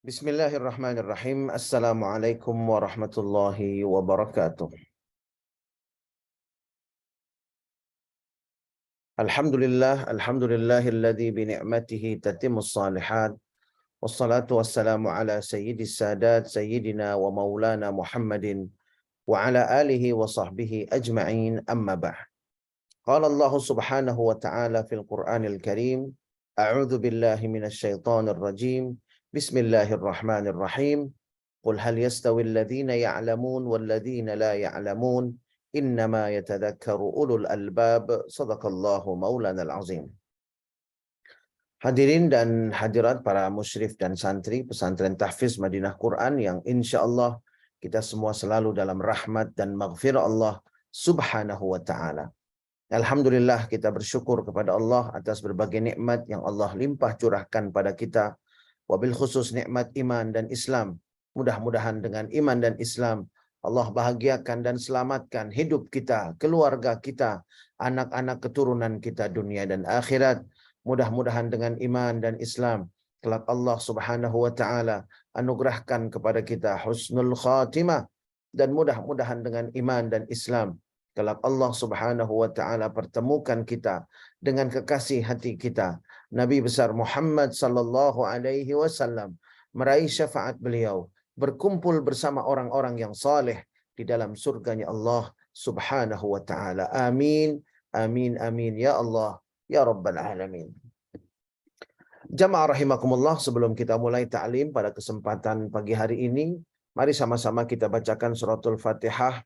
Bismillahirrahmanirrahim. Assalamualaikum warahmatullahi wabarakatuh. Alhamdulillahilladzi bi ni'matihi tatimmus shalihat. Wassalatu wassalamu ala sayyidis sadat sayyidina wa maulana Muhammadin wa ala alihi wa sahbihi ajma'in, amma ba'd. Qala Allah subhanahu wa ta'ala fil Qur'anil Karim, a'udzu billahi minasy syaithanir rajim. Bismillahirrahmanirrahim. Qul hal yastawi alladhina ya'lamun walladhina la ya'lamun innama yatadhakkaru ulul albab. Shadaqallahu maulanal azim. Hadirin dan hadirat para musyrif dan santri pesantren Tahfiz Madinah Quran yang insyaallah kita semua selalu dalam rahmat dan maghfirah Allah subhanahu wa ta'ala. Alhamdulillah, kita bersyukur kepada Allah atas berbagai nikmat yang Allah limpah curahkan pada kita, wabil khusus nikmat iman dan Islam. Mudah-mudahan dengan iman dan Islam Allah bahagiakan dan selamatkan hidup kita, keluarga kita, anak-anak keturunan kita dunia dan akhirat. Mudah-mudahan dengan iman dan Islam kelak Allah subhanahu wa ta'ala anugerahkan kepada kita husnul khatimah, dan mudah-mudahan dengan iman dan Islam kelak Allah subhanahu wa ta'ala pertemukan kita dengan kekasih hati kita, Nabi besar Muhammad sallallahu alaihi wasallam, meraih syafaat beliau, berkumpul bersama orang-orang yang saleh di dalam surganya Allah subhanahu wa ta'ala. Amin, amin, amin, ya Allah, ya Rabbal Alamin. Jamaah rahimakumullah, sebelum kita mulai ta'lim pada kesempatan pagi hari ini, mari sama-sama kita bacakan suratul Fatihah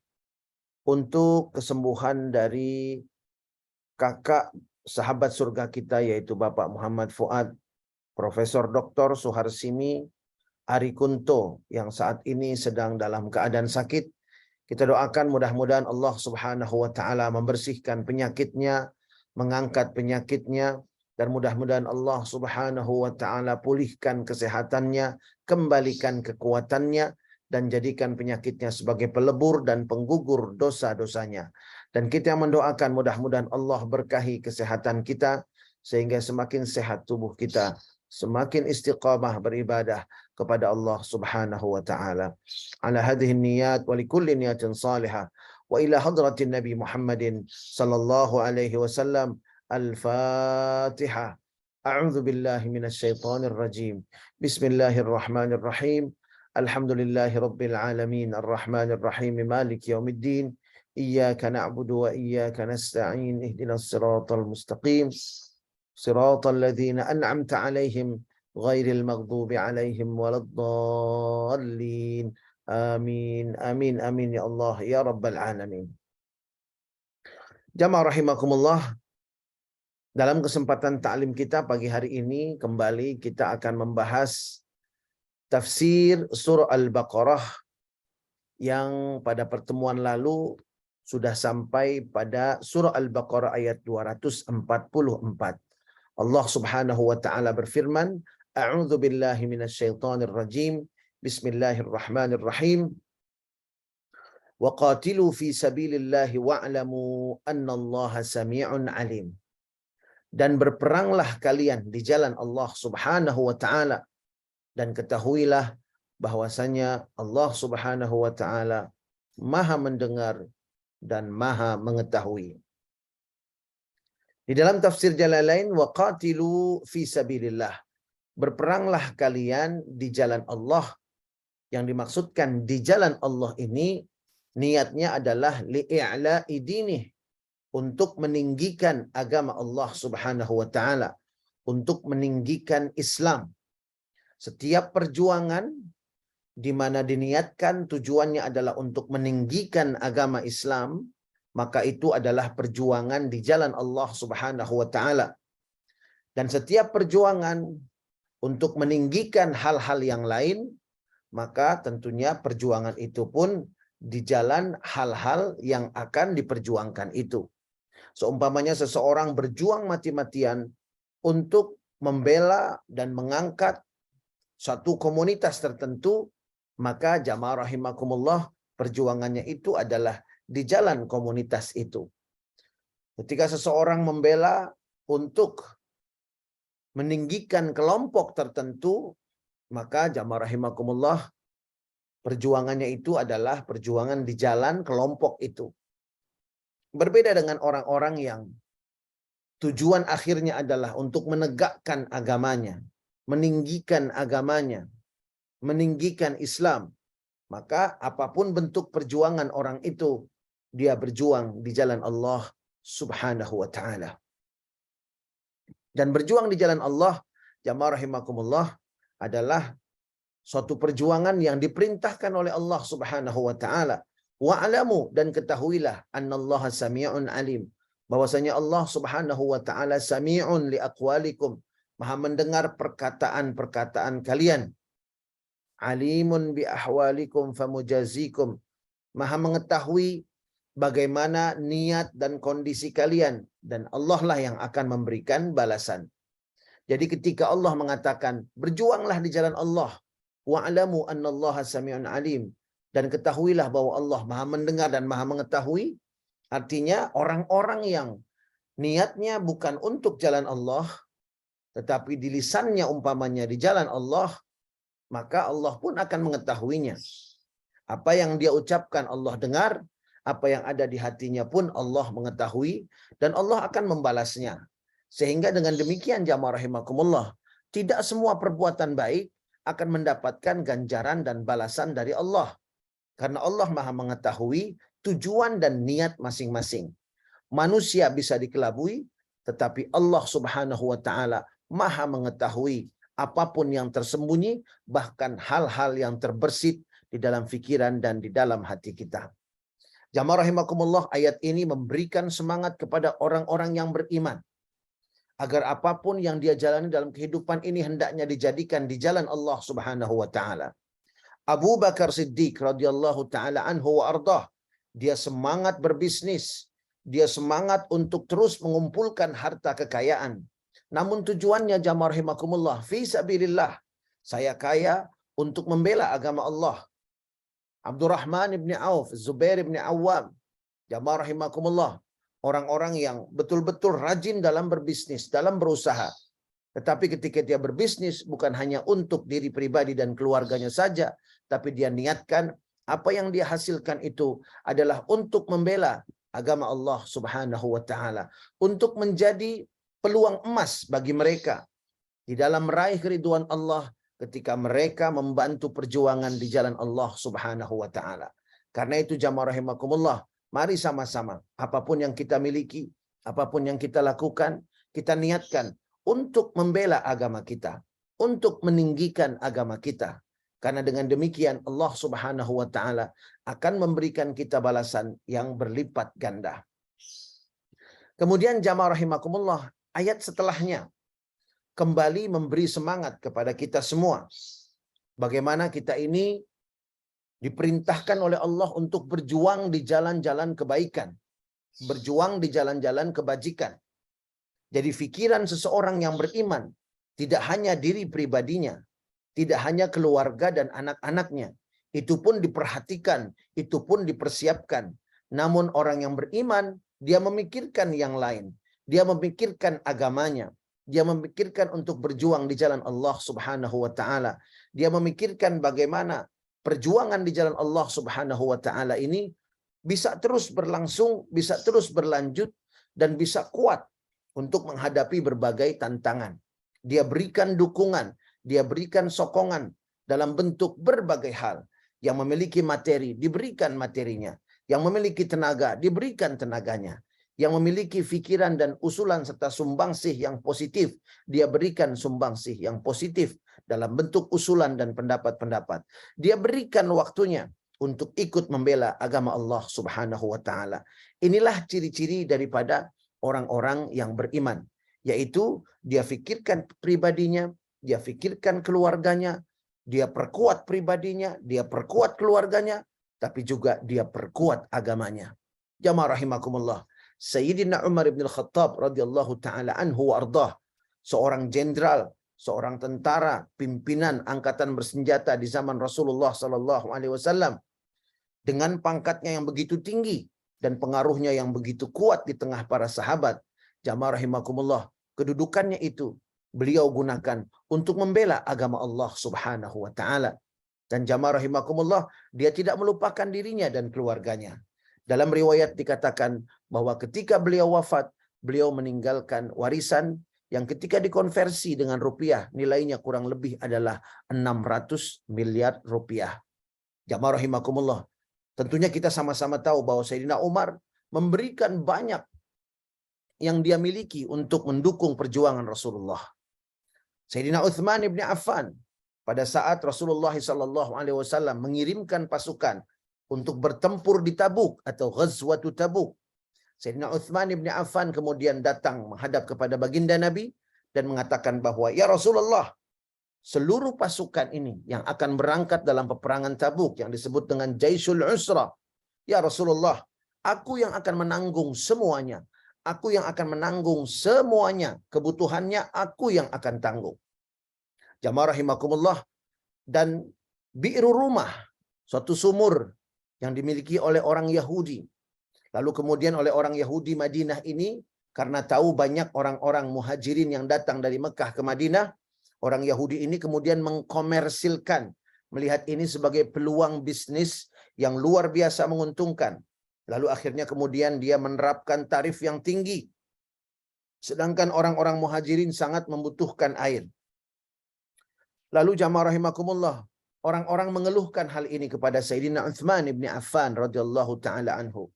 untuk kesembuhan dari kakak sahabat surga kita, yaitu Bapak Muhammad Fuad, Profesor Dr. Suharsimi Arikunto, yang saat ini sedang dalam keadaan sakit. Kita doakan mudah-mudahan Allah subhanahu wa ta'ala membersihkan penyakitnya, mengangkat penyakitnya, dan mudah-mudahan Allah subhanahu wa ta'ala pulihkan kesehatannya, kembalikan kekuatannya, dan jadikan penyakitnya sebagai pelebur dan penggugur dosa-dosanya. Dan kita mendoakan mudah-mudahan Allah berkahi kesehatan kita, sehingga semakin sehat tubuh kita, semakin istiqamah beribadah kepada Allah subhanahu wa ta'ala. Ala hadhihi niyat wa likulli niyatin salihah. Wa ila hadratin Nabi Muhammadin sallallahu alaihi wasallam. Al-Fatihah. A'udzu billahi minasy syaithanir rajim. Bismillahirrahmanirrahim. Alhamdulillahi rabbil alamin, arrahmanir rahim, maliki yaumiddin. Iyyaka na'budu wa iyyaka nasta'in. Ihdinas siratal mustaqim. Siratal ladzina an'amta 'alaihim ghairil maghdubi 'alaihim waladdallin. Amin, amin, amin, ya Allah, ya Rabbal Alamin. Jamaah rahimakumullah, dalam kesempatan ta'lim kita pagi hari ini kembali kita akan membahas tafsir surah Al-Baqarah yang pada pertemuan lalu sudah sampai pada surah Al-Baqarah ayat 244. Allah subhanahu wa ta'ala berfirman, A'udzu billahi minasy syaithanir rajim. Bismillahirrahmanirrahim. Wa qatilu fi sabilillahi wa'lamu annallaha sami'un alim. Dan berperanglah kalian di jalan Allah subhanahu wa ta'ala, dan ketahuilah bahwasanya Allah subhanahu wa ta'ala maha mendengar dan maha mengetahui. Di dalam tafsir Jalalain, wa qatilu fi sabilillah, berperanglah kalian di jalan Allah. Yang dimaksudkan di jalan Allah ini niatnya adalah li'i'la'i dinih, untuk meninggikan agama Allah subhanahu wa ta'ala, untuk meninggikan Islam. Setiap perjuangan di mana diniatkan tujuannya adalah untuk meninggikan agama Islam, maka itu adalah perjuangan di jalan Allah subhanahu wa ta'ala. Dan setiap perjuangan untuk meninggikan hal-hal yang lain, maka tentunya perjuangan itu pun di jalan hal-hal yang akan diperjuangkan itu. Seumpamanya seseorang berjuang mati-matian untuk membela dan mengangkat satu komunitas tertentu, maka jamaah rahimakumullah, perjuangannya itu adalah di jalan komunitas itu. Ketika seseorang membela untuk meninggikan kelompok tertentu, Maka jamaah rahimakumullah, perjuangannya itu adalah perjuangan di jalan kelompok itu. Berbeda dengan orang-orang yang tujuan akhirnya adalah untuk menegakkan agamanya, meninggikan agamanya, meninggikan Islam. Maka apapun bentuk perjuangan orang itu, dia berjuang di jalan Allah Subhanahu wa ta'ala. Dan berjuang di jalan Allah, jamaah rahimakumullah, adalah suatu perjuangan yang diperintahkan oleh Allah Subhanahu wa ta'ala. Wa'alamu, dan ketahuilah, annallaha sami'un alim, bahwasanya Allah Subhanahu wa ta'ala sami'un li aqwalikum, maha mendengar perkataan-perkataan kalian. Alimun bi ahwalikum famujazikum, maha mengetahui bagaimana niat dan kondisi kalian, dan Allah lah yang akan memberikan balasan. Jadi ketika Allah mengatakan berjuanglah di jalan Allah, wa'lamu annallaha sami'un alim, dan ketahuilah bahwa Allah maha mendengar dan maha mengetahui, artinya orang-orang yang niatnya bukan untuk jalan Allah, tetapi di lisannya umpamanya di jalan Allah, maka Allah pun akan mengetahuinya. Apa yang dia ucapkan Allah dengar, apa yang ada di hatinya pun Allah mengetahui, dan Allah akan membalasnya. Sehingga dengan demikian jamaah rahimakumullah, tidak semua perbuatan baik akan mendapatkan ganjaran dan balasan dari Allah. Karena Allah maha mengetahui tujuan dan niat masing-masing. Manusia bisa dikelabui, tetapi Allah Subhanahu wa ta'ala maha mengetahui apapun yang tersembunyi, bahkan hal-hal yang terbersit di dalam fikiran dan di dalam hati kita. Jamaah rahimakumullah, ayat ini memberikan semangat kepada orang-orang yang beriman, agar apapun yang dia jalani dalam kehidupan ini hendaknya dijadikan di jalan Allah Subhanahu wa ta'ala. Abu Bakar Siddiq radhiyallahu ta'ala anhu wa ardah, dia semangat berbisnis, dia semangat untuk terus mengumpulkan harta kekayaan. Namun tujuannya jamaah rahimakumullah, fi sabilillah, saya kaya untuk membela agama Allah. Abdurrahman ibn Auf, Zubair ibn Awam, jamaah rahimakumullah, orang-orang yang betul-betul rajin dalam berbisnis, dalam berusaha. Tetapi ketika dia berbisnis, bukan hanya untuk diri pribadi dan keluarganya saja, tapi dia niatkan apa yang dia hasilkan itu adalah untuk membela agama Allah Subhanahu wa ta'ala, untuk menjadi peluang emas bagi mereka di dalam meraih keridhaan Allah ketika mereka membantu perjuangan di jalan Allah Subhanahu wa ta'ala. Karena itu jamaah rahimakumullah, mari sama-sama, apapun yang kita miliki, apapun yang kita lakukan, kita niatkan untuk membela agama kita, untuk meninggikan agama kita. Karena dengan demikian Allah Subhanahu wa ta'ala akan memberikan kita balasan yang berlipat ganda. Kemudian jamaah rahimakumullah, ayat setelahnya kembali memberi semangat kepada kita semua. Bagaimana kita ini diperintahkan oleh Allah untuk berjuang di jalan-jalan kebaikan, berjuang di jalan-jalan kebajikan. Jadi fikiran seseorang yang beriman tidak hanya diri pribadinya, tidak hanya keluarga dan anak-anaknya, itu pun diperhatikan, itu pun dipersiapkan. Namun orang yang beriman, dia memikirkan yang lain, dia memikirkan agamanya, dia memikirkan untuk berjuang di jalan Allah Subhanahu wa ta'ala, dia memikirkan bagaimana perjuangan di jalan Allah Subhanahu wa ta'ala ini bisa terus berlangsung, bisa terus berlanjut, dan bisa kuat untuk menghadapi berbagai tantangan. Dia berikan dukungan, dia berikan sokongan dalam bentuk berbagai hal. Yang memiliki materi, diberikan materinya. Yang memiliki tenaga, diberikan tenaganya. Yang memiliki fikiran dan usulan serta sumbangsih yang positif, dia berikan sumbangsih yang positif dalam bentuk usulan dan pendapat-pendapat. Dia berikan waktunya untuk ikut membela agama Allah Subhanahu wa ta'ala. Inilah ciri-ciri daripada orang-orang yang beriman, yaitu dia fikirkan pribadinya, dia fikirkan keluarganya, dia perkuat pribadinya, dia perkuat keluarganya, tapi juga dia perkuat agamanya. Jamaah rahimakumullah, Sayyidina Umar bin Khattab radhiyallahu ta'ala anhu wa ardah, seorang jenderal, seorang tentara, pimpinan angkatan bersenjata di zaman Rasulullah sallallahu alaihi wasallam, dengan pangkatnya yang begitu tinggi dan pengaruhnya yang begitu kuat di tengah para sahabat. Jamaah rahimakumullah, kedudukannya itu beliau gunakan untuk membela agama Allah Subhanahu wa taala. Dan jamaah rahimakumullah, dia tidak melupakan dirinya dan keluarganya. Dalam riwayat dikatakan bahwa ketika beliau wafat, beliau meninggalkan warisan yang ketika dikonversi dengan rupiah nilainya kurang lebih adalah 600 miliar rupiah. Jamaah rahimakumullah, tentunya kita sama-sama tahu bahwa Sayyidina Umar memberikan banyak yang dia miliki untuk mendukung perjuangan Rasulullah. Sayyidina Uthman ibn Affan, pada saat Rasulullah SAW mengirimkan pasukan untuk bertempur di Tabuk atau Ghazwatu Tabuk, Sayyidina Uthman ibn Affan kemudian datang menghadap kepada baginda Nabi dan mengatakan bahwa, ya Rasulullah, seluruh pasukan ini yang akan berangkat dalam peperangan Tabuk yang disebut dengan Jaisul Usra, ya Rasulullah, aku yang akan menanggung semuanya. Aku yang akan menanggung semuanya. Kebutuhannya aku yang akan tanggung. Jamaah rahimakumullah. Dan Bi'ru Rumah, suatu sumur yang dimiliki oleh orang Yahudi. Lalu kemudian oleh orang Yahudi Madinah ini, karena tahu banyak orang-orang muhajirin yang datang dari Mekah ke Madinah, orang Yahudi ini kemudian mengkomersilkan, melihat ini sebagai peluang bisnis yang luar biasa menguntungkan. Lalu akhirnya kemudian dia menerapkan tarif yang tinggi. Sedangkan orang-orang muhajirin sangat membutuhkan air. Lalu jamaah rahimakumullah, orang-orang mengeluhkan hal ini kepada Sayyidina Uthman ibn Affan radhiyallahu taala anhu.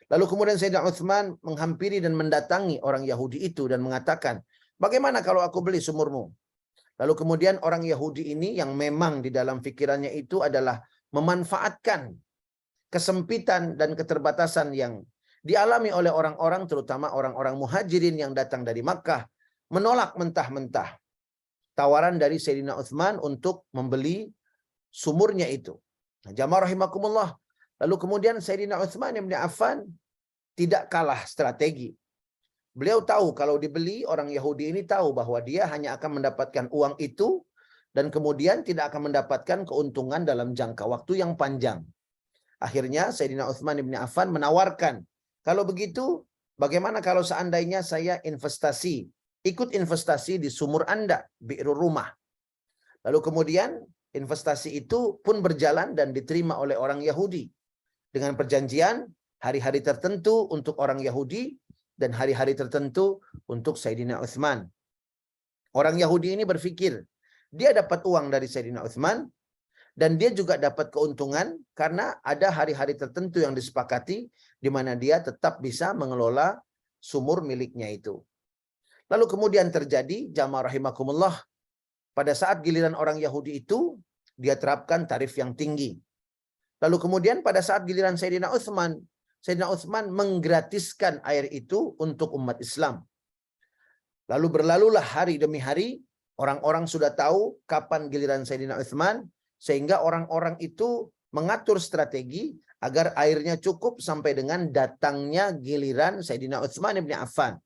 Lalu kemudian Sayyidina Uthman menghampiri dan mendatangi orang Yahudi itu dan mengatakan, bagaimana kalau aku beli sumurmu? Lalu kemudian orang Yahudi ini yang memang di dalam pikirannya itu adalah memanfaatkan kesempitan dan keterbatasan yang dialami oleh orang-orang, terutama orang-orang muhajirin yang datang dari Makkah, menolak mentah-mentah tawaran dari Sayyidina Uthman untuk membeli sumurnya itu. Nah, jamaah rahimakumullah, lalu kemudian Sayyidina Uthman ibn Affan tidak kalah strategi. Beliau tahu kalau dibeli, orang Yahudi ini tahu bahwa dia hanya akan mendapatkan uang itu dan kemudian tidak akan mendapatkan keuntungan dalam jangka waktu yang panjang. Akhirnya Sayyidina Uthman ibn Affan menawarkan, kalau begitu bagaimana kalau seandainya saya ikut investasi di sumur Anda, Bi'ru Rumah. Lalu kemudian investasi itu pun berjalan dan diterima oleh orang Yahudi dengan perjanjian hari-hari tertentu untuk orang Yahudi dan hari-hari tertentu untuk Sayyidina Uthman. Orang Yahudi ini berpikir dia dapat uang dari Sayyidina Uthman dan dia juga dapat keuntungan karena ada hari-hari tertentu yang disepakati di mana dia tetap bisa mengelola sumur miliknya itu. Lalu kemudian terjadi, jamaah rahimakumullah, pada saat giliran orang Yahudi itu, dia terapkan tarif yang tinggi. Lalu kemudian pada saat giliran Sayyidina Uthman menggratiskan air itu untuk umat Islam. Lalu berlalulah hari demi hari, orang-orang sudah tahu kapan giliran Sayyidina Uthman, sehingga orang-orang itu mengatur strategi agar airnya cukup sampai dengan datangnya giliran Sayyidina Uthman ibn Affan.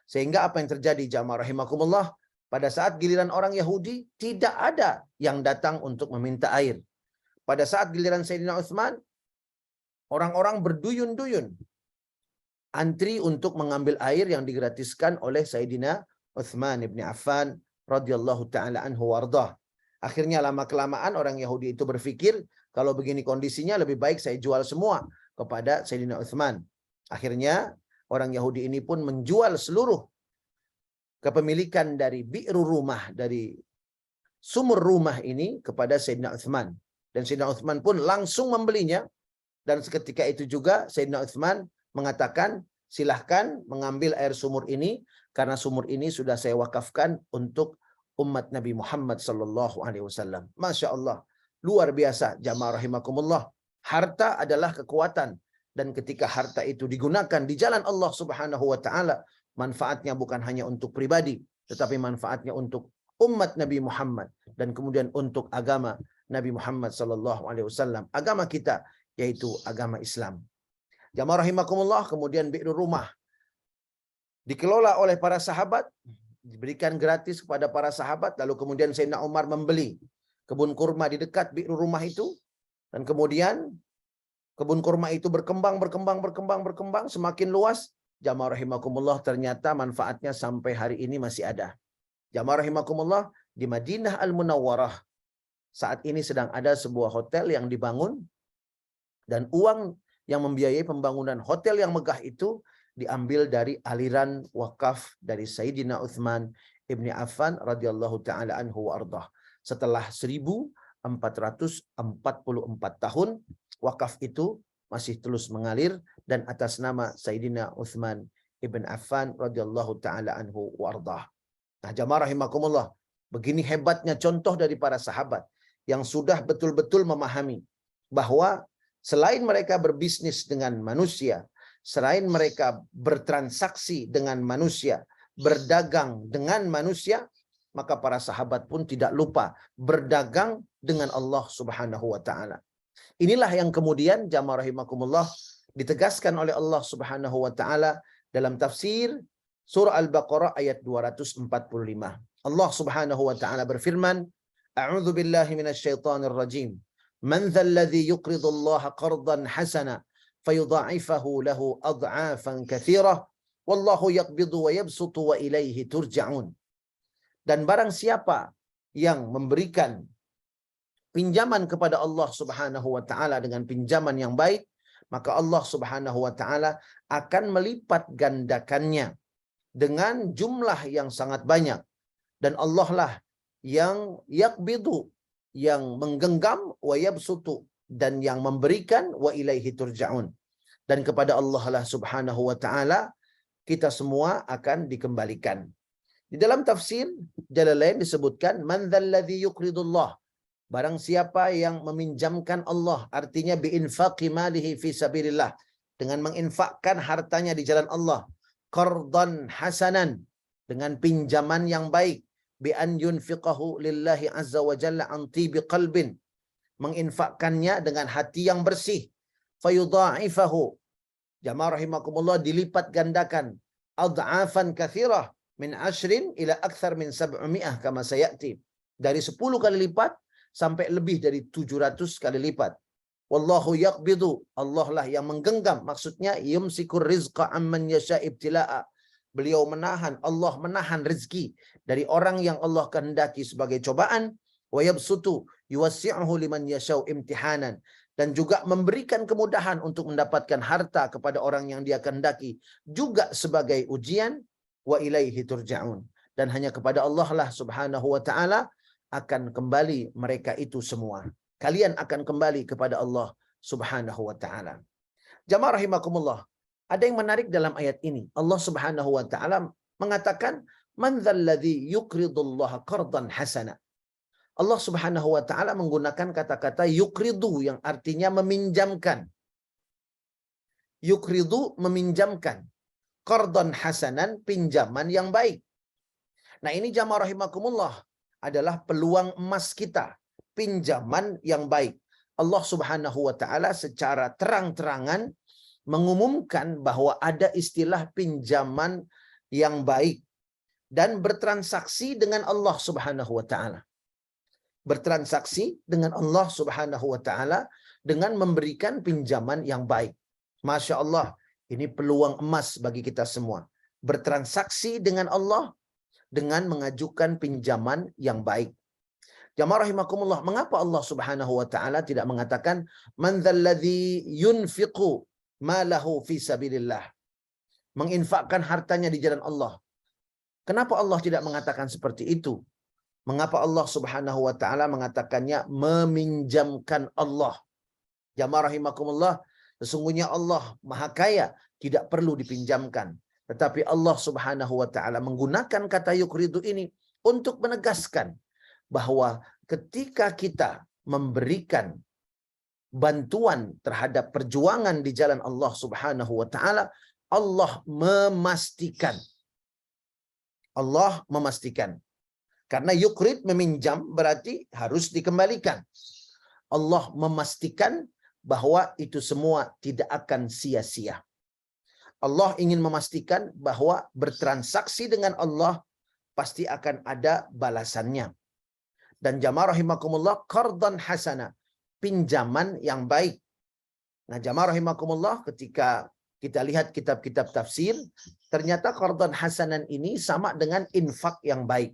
Sehingga apa yang terjadi jamaah rahimakumullah, pada saat giliran orang Yahudi tidak ada yang datang untuk meminta air. Pada saat giliran Sayyidina Uthman, orang-orang berduyun-duyun antri untuk mengambil air yang digratiskan oleh Sayyidina Uthman ibn Affan radhiyallahu taala anhu wardah. Akhirnya lama-kelamaan orang Yahudi itu berpikir, kalau begini kondisinya lebih baik saya jual semua kepada Sayyidina Uthman. Akhirnya orang Yahudi ini pun menjual seluruh kepemilikan dari Bi'ru Rumah, dari sumur rumah ini kepada Sayyidina Uthman. Dan Sayyidina Uthman pun langsung membelinya. Dan seketika itu juga Sayyidina Uthman mengatakan, silahkan mengambil air sumur ini, karena sumur ini sudah saya wakafkan untuk umat Nabi Muhammad sallallahu alaihi wasallam. Masya Allah, luar biasa jamaah rahimakumullah. Harta adalah kekuatan, dan ketika harta itu digunakan di jalan Allah Subhanahu wa taala, manfaatnya bukan hanya untuk pribadi, tetapi manfaatnya untuk umat Nabi Muhammad dan kemudian untuk agama Nabi Muhammad sallallahu alaihi wasallam, agama kita yaitu agama Islam. Jamaah rahimakumullah, kemudian Bi'ru Rumah dikelola oleh para sahabat, diberikan gratis kepada para sahabat. Lalu kemudian Sayyidina Umar membeli kebun kurma di dekat Bi'ru Rumah itu, dan kemudian kebun kurma itu berkembang semakin luas. Jamaah rahimakumullah, ternyata manfaatnya sampai hari ini masih ada. Jamaah rahimakumullah, di Madinah Al-Munawwarah saat ini sedang ada sebuah hotel yang dibangun, dan uang yang membiayai pembangunan hotel yang megah itu diambil dari aliran wakaf dari Sayyidina Utsman ibni Affan radhiyallahu taala anhu wa ardah. Setelah 1444 tahun, wakaf itu masih terus mengalir dan atas nama Sayyidina Utsman ibn Affan radhiyallahu taala anhu wa ardah. Nah, jamaah rahimakumullah, begini hebatnya contoh dari para sahabat yang sudah betul-betul memahami bahwa selain mereka berbisnis dengan manusia, selain mereka bertransaksi dengan manusia, berdagang dengan manusia, maka para sahabat pun tidak lupa berdagang dengan Allah Subhanahu wa taala. Inilah yang kemudian jamaah rahimakumullah ditegaskan oleh Allah Subhanahu wa taala dalam tafsir surah Al-Baqarah ayat 245. Allah Subhanahu wa taala berfirman, A'udzu billahi minasyaitonir rajim. Man dzal ladzi yuqridu Allah qardan hasana fayudha'ifahu lahu ad'afan katsirah wallahu yaqbidu wa yabsutu wa ilaihi turja'un. Dan barang siapa yang memberikan pinjaman kepada Allah Subhanahu wa taala dengan pinjaman yang baik, maka Allah Subhanahu wa taala akan melipat gandakannya dengan jumlah yang sangat banyak. Dan Allah lah yang yaqbidu, yang menggenggam, wa yabsutu, dan yang memberikan, wa ilaihi turja'un. Dan kepada Allah lah Subhanahu wa taala kita semua akan dikembalikan. Di dalam tafsir Jalalain disebutkan man dzalladzi yuqridullah, barang siapa yang meminjamkan Allah, artinya biinfaqi malihi fi sabilillah, dengan menginfakkan hartanya di jalan Allah, qardan hasanan, dengan pinjaman yang baik, bi an yunfiqahu lillahi azza wa jalla an tibi qalbin, menginfakkannya dengan hati yang bersih, fayudha'ifahu, jamaah rahimakumullah, dilipat gandakan, ad'afan katsirah min 10 ila akthar min 700 kama sayati, dari 10 kali lipat sampai lebih dari 700 kali lipat. Wallahu yaqbidu, Allah lah yang menggenggam, maksudnya yumsikur rizqa amman yasha ibtila'a, beliau menahan, Allah menahan rezeki dari orang yang Allah kehendaki sebagai cobaan, wa yabsutu yuwassi'uhu liman yashau imtihanan, dan juga memberikan kemudahan untuk mendapatkan harta kepada orang yang dia kehendaki juga sebagai ujian, wa ilaihi turja'un, dan hanya kepada Allah lah Subhanahu wa taala akan kembali mereka itu semua. Kalian akan kembali kepada Allah Subhanahu wa taala. Jamaah rahimakumullah, ada yang menarik dalam ayat ini. Allah Subhanahu wa taala mengatakan man dzalladzi yuqridullaha qardan hasana. Allah Subhanahu wa taala menggunakan kata-kata yuqridu yang artinya meminjamkan. Yuqridu, meminjamkan. Qardan hasanan, pinjaman yang baik. Nah, ini jamaah rahimakumullah adalah peluang emas kita, pinjaman yang baik. Allah Subhanahu wa taala secara terang-terangan mengumumkan bahwa ada istilah pinjaman yang baik dan bertransaksi dengan Allah Subhanahu wa taala. Bertransaksi dengan Allah Subhanahu wa taala dengan memberikan pinjaman yang baik. Masya Allah, ini peluang emas bagi kita semua. Bertransaksi dengan Allah dengan mengajukan pinjaman yang baik. Jamaah rahimakumullah, mengapa Allah Subhanahu wa taala tidak mengatakan man dzalladzi yunfiqu malahu fi sabilillah, menginfakkan hartanya di jalan Allah? Kenapa Allah tidak mengatakan seperti itu? Mengapa Allah Subhanahu wa taala mengatakannya meminjamkan Allah? Jamaah rahimakumullah, sesungguhnya Allah Maha Kaya, tidak perlu dipinjamkan. Tetapi Allah Subhanahu wa taala menggunakan kata yuqridu ini untuk menegaskan bahwa ketika kita memberikan bantuan terhadap perjuangan di jalan Allah Subhanahu wa taala, Allah memastikan. Allah memastikan. Karena yuqrid, meminjam, berarti harus dikembalikan. Allah memastikan bahwa itu semua tidak akan sia-sia. Allah ingin memastikan bahwa bertransaksi dengan Allah pasti akan ada balasannya. Dan jamaah rahimakumullah, qardan hasana, pinjaman yang baik. Nah, jamaah rahimakumullah, ketika kita lihat kitab-kitab tafsir, ternyata qardan hasanan ini sama dengan infak yang baik.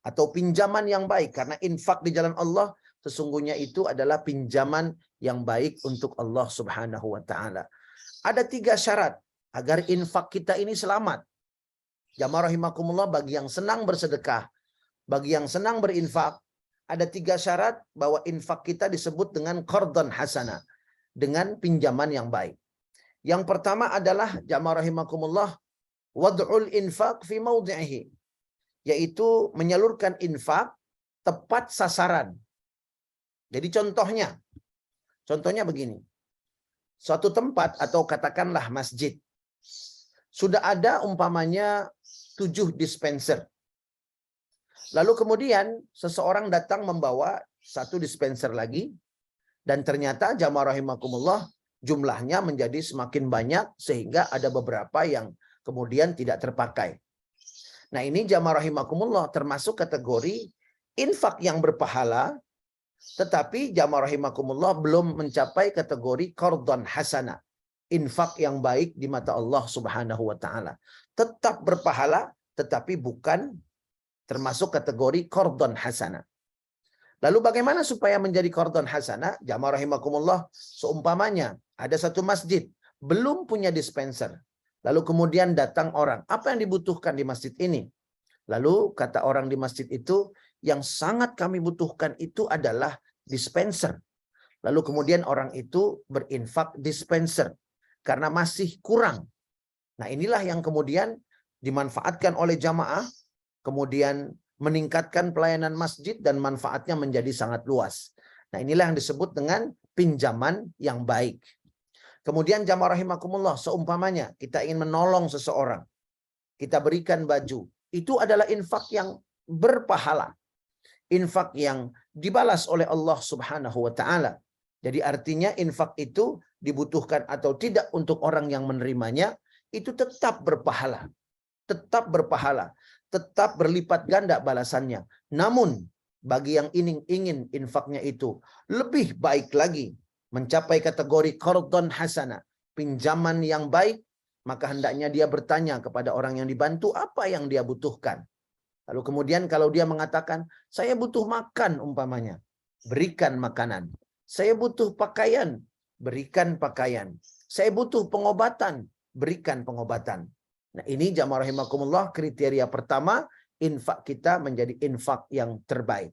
atau pinjaman yang baik, karena infak di jalan Allah sesungguhnya itu adalah pinjaman yang baik untuk Allah Subhanahu wa taala. Ada 3 syarat agar infak kita ini selamat. Jamaah rahimakumullah, bagi yang senang bersedekah, bagi yang senang berinfak, ada 3 syarat bahwa infak kita disebut dengan qardhan hasanah, dengan pinjaman yang baik. Yang pertama adalah jamaah rahimakumullah, wad'ul infaq fi mawdi'ihi, yaitu menyalurkan infak tepat sasaran. Jadi contohnya begini. Suatu tempat atau katakanlah masjid, sudah ada umpamanya 7 dispenser. Lalu kemudian seseorang datang membawa 1 dispenser lagi, dan ternyata jamaah rahimakumullah jumlahnya menjadi semakin banyak sehingga ada beberapa yang kemudian tidak terpakai. Nah, ini jamaah rahimakumullah termasuk kategori infak yang berpahala, tetapi jamaah rahimakumullah belum mencapai kategori qardhan hasanah, infak yang baik di mata Allah Subhanahu wa taala. Tetap berpahala tetapi bukan termasuk kategori qardhan hasanah. Lalu bagaimana supaya menjadi qardhan hasanah? Jamaah rahimakumullah, seumpamanya ada satu masjid belum punya dispenser. Lalu kemudian datang orang, apa yang dibutuhkan di masjid ini? Lalu kata orang di masjid itu, yang sangat kami butuhkan itu adalah dispenser. Lalu kemudian orang itu berinfak dispenser karena masih kurang. Nah, inilah yang kemudian dimanfaatkan oleh jamaah, kemudian meningkatkan pelayanan masjid dan manfaatnya menjadi sangat luas. Nah, inilah yang disebut dengan pinjaman yang baik. Kemudian jamaah rahimakumullah, seumpamanya kita ingin menolong seseorang, kita berikan baju, itu adalah infak yang berpahala, infak yang dibalas oleh Allah Subhanahu wa taala. Jadi artinya infak itu dibutuhkan atau tidak untuk orang yang menerimanya, itu tetap berpahala. Tetap berpahala, tetap berlipat ganda balasannya. Namun bagi yang ingin infaknya itu lebih baik lagi, mencapai kategori qardhan hasanah, pinjaman yang baik, maka hendaknya dia bertanya kepada orang yang dibantu apa yang dia butuhkan. Lalu kemudian kalau dia mengatakan, saya butuh makan umpamanya, berikan makanan. Saya butuh pakaian, berikan pakaian. Saya butuh pengobatan, berikan pengobatan. Nah, ini jamaah rahimakumullah kriteria pertama, infak kita menjadi infak yang terbaik.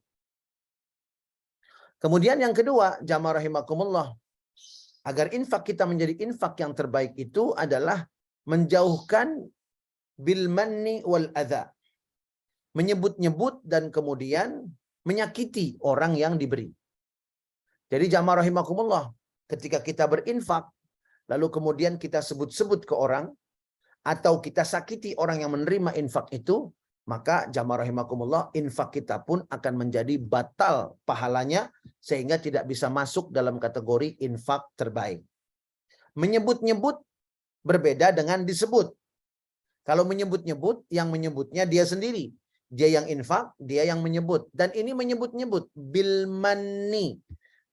Kemudian yang kedua, jamaah rahimakumullah, agar infak kita menjadi infak yang terbaik itu adalah menjauhkan bil manni wal adha, menyebut-nyebut dan kemudian menyakiti orang yang diberi. Jadi jamaah rahimakumullah, ketika kita berinfak, lalu kemudian kita sebut-sebut ke orang, atau kita sakiti orang yang menerima infak itu, maka jamaah rahimakumullah, infak kita pun akan menjadi batal pahalanya, sehingga tidak bisa masuk dalam kategori infak terbaik. Menyebut-nyebut berbeda dengan disebut. Kalau menyebut-nyebut, yang menyebutnya dia sendiri. Dia yang infak, dia yang menyebut. Dan ini menyebut-nyebut bil manni.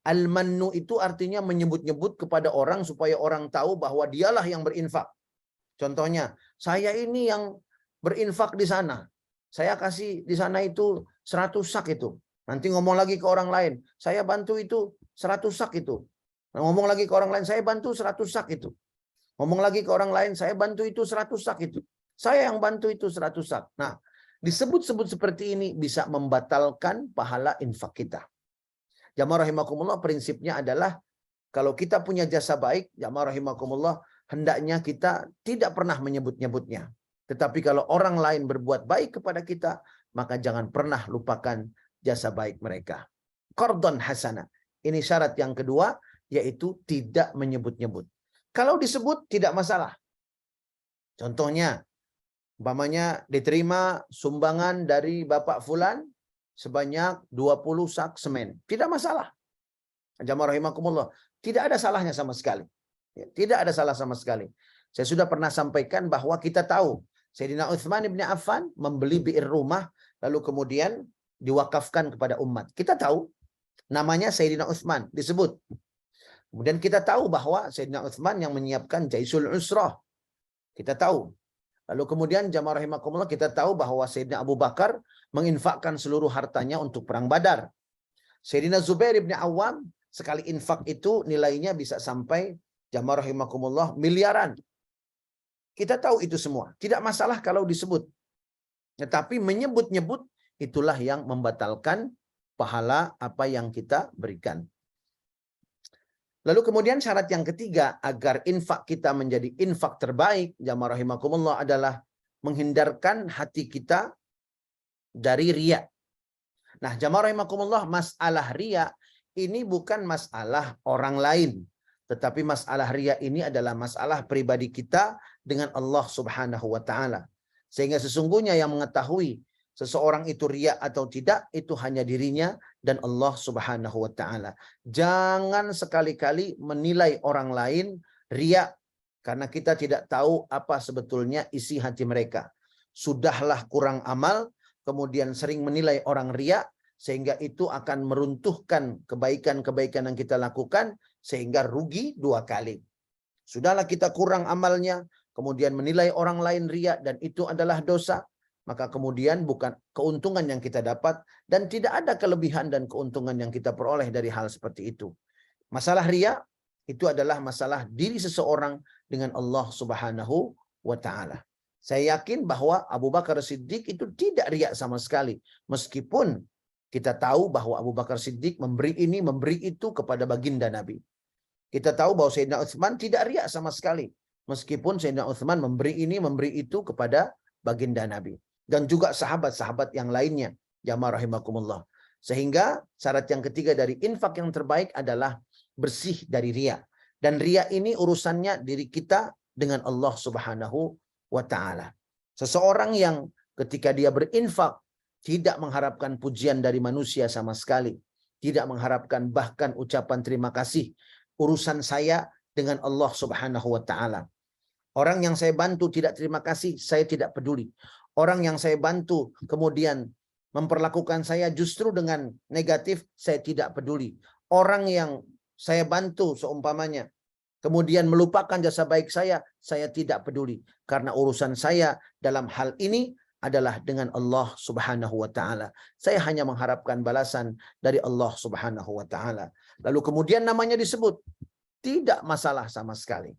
Al-mannu itu artinya menyebut-nyebut kepada orang supaya orang tahu bahwa dialah yang berinfak. Contohnya, saya ini yang berinfak di sana. Saya kasih di sana itu 100 sak itu. Nanti ngomong lagi ke orang lain, saya bantu itu 100 sak itu. Ngomong lagi ke orang lain, saya bantu 100 sak itu. Ngomong lagi ke orang lain, saya bantu itu 100 sak itu. Saya yang bantu itu 100 sak. Nah, disebut-sebut seperti ini bisa membatalkan pahala infak kita. Jamaah rahimakumullah, prinsipnya adalah kalau kita punya jasa baik, jamaah rahimakumullah, hendaknya kita tidak pernah menyebut-nyebutnya. Tetapi kalau orang lain berbuat baik kepada kita, maka jangan pernah lupakan jasa baik mereka. Qardhan hasanah. Ini syarat yang kedua, yaitu tidak menyebut-nyebut. Kalau disebut tidak masalah. Contohnya, umpamanya diterima sumbangan dari Bapak Fulan sebanyak 20 sak semen. Tidak masalah. Jamaah rahimakumullah, tidak ada salahnya sama sekali. Tidak ada salah sama sekali. Saya sudah pernah sampaikan bahwa kita tahu Sayyidina Utsman bin Affan membeli bi'r rumah lalu kemudian diwakafkan kepada umat. Kita tahu namanya Sayyidina Utsman disebut. Kemudian kita tahu bahwa Sayyidina Utsman yang menyiapkan Jaisul Usrah. Kita tahu. Lalu kemudian jamaah rahimakumullah, kita tahu bahwa Sayyidina Abu Bakar menginfakkan seluruh hartanya untuk perang Badar. Sayyidina Zubair bin Awam sekali infak itu nilainya bisa sampai jamaah rahimakumullah miliaran. Kita tahu itu semua. Tidak masalah kalau disebut. Tetapi menyebut-nyebut itulah yang membatalkan pahala apa yang kita berikan. Lalu kemudian syarat yang ketiga agar infak kita menjadi infak terbaik, jamaah rahimakumullah, adalah menghindarkan hati kita dari riya. Nah, jamaah rahimakumullah, masalah riya ini bukan masalah orang lain, tetapi masalah riya ini adalah masalah pribadi kita dengan Allah Subhanahu wa taala. Sehingga sesungguhnya yang mengetahui seseorang itu riya atau tidak itu hanya dirinya dan Allah Subhanahu wa taala. Jangan sekali-kali menilai orang lain riya karena kita tidak tahu apa sebetulnya isi hati mereka. Sudahlah kurang amal, kemudian sering menilai orang riya, sehingga itu akan meruntuhkan kebaikan-kebaikan yang kita lakukan, sehingga rugi dua kali. Sudahlah kita kurang amalnya, kemudian menilai orang lain riya, dan itu adalah dosa, maka kemudian bukan keuntungan yang kita dapat, dan tidak ada kelebihan dan keuntungan yang kita peroleh dari hal seperti itu. Masalah riya itu adalah masalah diri seseorang dengan Allah Subhanahu wa taala. Saya yakin bahwa Abu Bakar Siddiq itu tidak riya sama sekali, meskipun kita tahu bahwa Abu Bakar Siddiq memberi ini, memberi itu kepada baginda Nabi. Kita tahu bahwa Sayyidina Utsman tidak riya sama sekali, meskipun Sayyidina Utsman memberi ini, memberi itu kepada baginda Nabi. Dan juga sahabat-sahabat yang lainnya, jamaah rahimakumullah. Sehingga syarat yang ketiga dari infak yang terbaik adalah bersih dari riya. Dan riya ini urusannya diri kita dengan Allah Subhanahu wa taala. Seseorang yang ketika dia berinfak tidak mengharapkan pujian dari manusia sama sekali, tidak mengharapkan bahkan ucapan terima kasih, urusan saya dengan Allah Subhanahu wa taala. Orang yang saya bantu tidak terima kasih, saya tidak peduli. Orang yang saya bantu kemudian memperlakukan saya justru dengan negatif, saya tidak peduli. Orang yang saya bantu seumpamanya kemudian melupakan jasa baik saya tidak peduli. Karena urusan saya dalam hal ini adalah dengan Allah Subhanahu wa taala. Saya hanya mengharapkan balasan dari Allah Subhanahu wa taala. Lalu kemudian namanya disebut, tidak masalah sama sekali.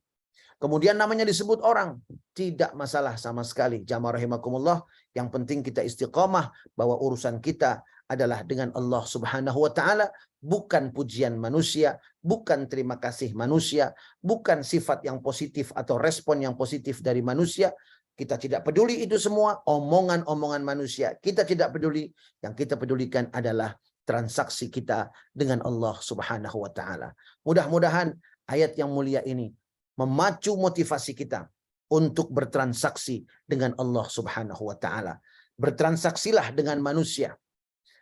Kemudian namanya disebut orang, tidak masalah sama sekali. Jamaah rahimakumullah, yang penting kita istiqamah bahwa urusan kita adalah dengan Allah Subhanahu wa taala, bukan pujian manusia, bukan terima kasih manusia, bukan sifat yang positif atau respon yang positif dari manusia. Kita tidak peduli itu semua, omongan-omongan manusia. Kita tidak peduli, yang kita pedulikan adalah transaksi kita dengan Allah Subhanahu wa taala. Mudah-mudahan ayat yang mulia ini memacu motivasi kita untuk bertransaksi dengan Allah Subhanahu wa taala. Bertransaksilah dengan manusia.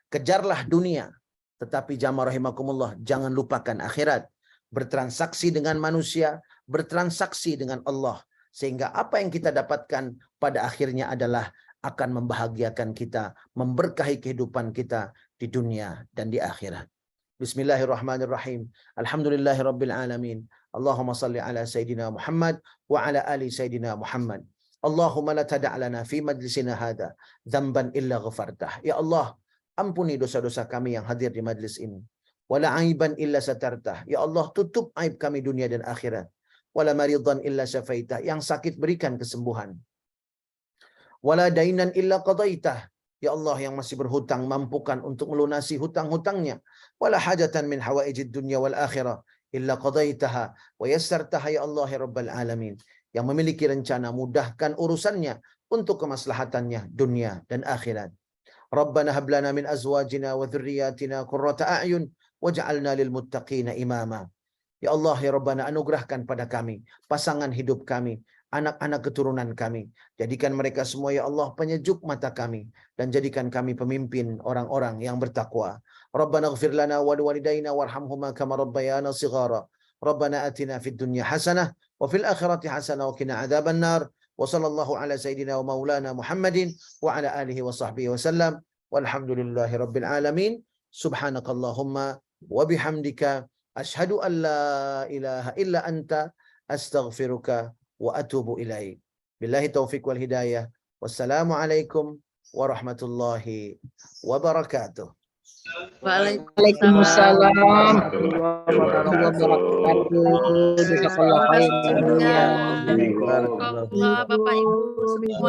Kejarlah dunia, tetapi jamaah rahimakumullah, jangan lupakan akhirat. Bertransaksi dengan manusia, bertransaksi dengan Allah, sehingga apa yang kita dapatkan pada akhirnya adalah akan membahagiakan kita, memberkahi kehidupan kita di dunia dan di akhirat. Bismillahirrahmanirrahim. Alhamdulillahirabbil alamin. Allahumma salli ala sayyidina Muhammad wa ala ali sayyidina Muhammad. Allahumma la tada' lana fi majlisina hadha dzamban illa ghafartah. Ya Allah, ampuni dosa-dosa kami yang hadir di majlis ini. Wala aiban illa satartah. Ya Allah, tutup aib kami dunia dan akhirat. Wala maridan illa syafaitah. Yang sakit berikan kesembuhan. Wala dainan illa qadaitah. Ya Allah, yang masih berhutang mampukan untuk melunasi hutang-hutangnya. Wala hajatan min hawaijid dunya wal akhirah illa qadaitaha wa yassartaha ya Allah ya rabbal alamin. Yang memiliki rencana, mudahkan urusannya untuk kemaslahatannya dunia dan akhirat. Rabbana hab lana min azwajina wa dhurriyyatina qurrata a'yun waj'alna lil muttaqina imama. Ya Allah ya Rabbana, anugerahkan pada kami pasangan hidup kami, anak-anak keturunan kami. Jadikan mereka semua ya Allah penyejuk mata kami, dan jadikan kami pemimpin orang-orang yang bertakwa. Rabbana ighfir lana wa liwalidayna warhamhuma kama rabbayana shighara. Rabbana atina fid dunya hasanah wa fil akhirati hasanah wa qina adzaban nar. Wa sallallahu ala sayyidina wa maulana Muhammadin wa ala alihi wa sahbihi wasallam. Walhamdulillahi rabbil alamin. Subhanakallahumma wa bihamdika asyhadu an la ilaha illa anta astaghfiruka wa atubu ilaik. Billahi taufiq wal hidayah. Wassalamualaikum warahmatullahi wabarakatuh. Waalaikumsalam Warahmatullahi warahmatullahi wabarakatuh. wabarakatuh. Jazakallah Terima kasih khairan juga ya. Barakallahu. Allah, Bapak Ibu semua.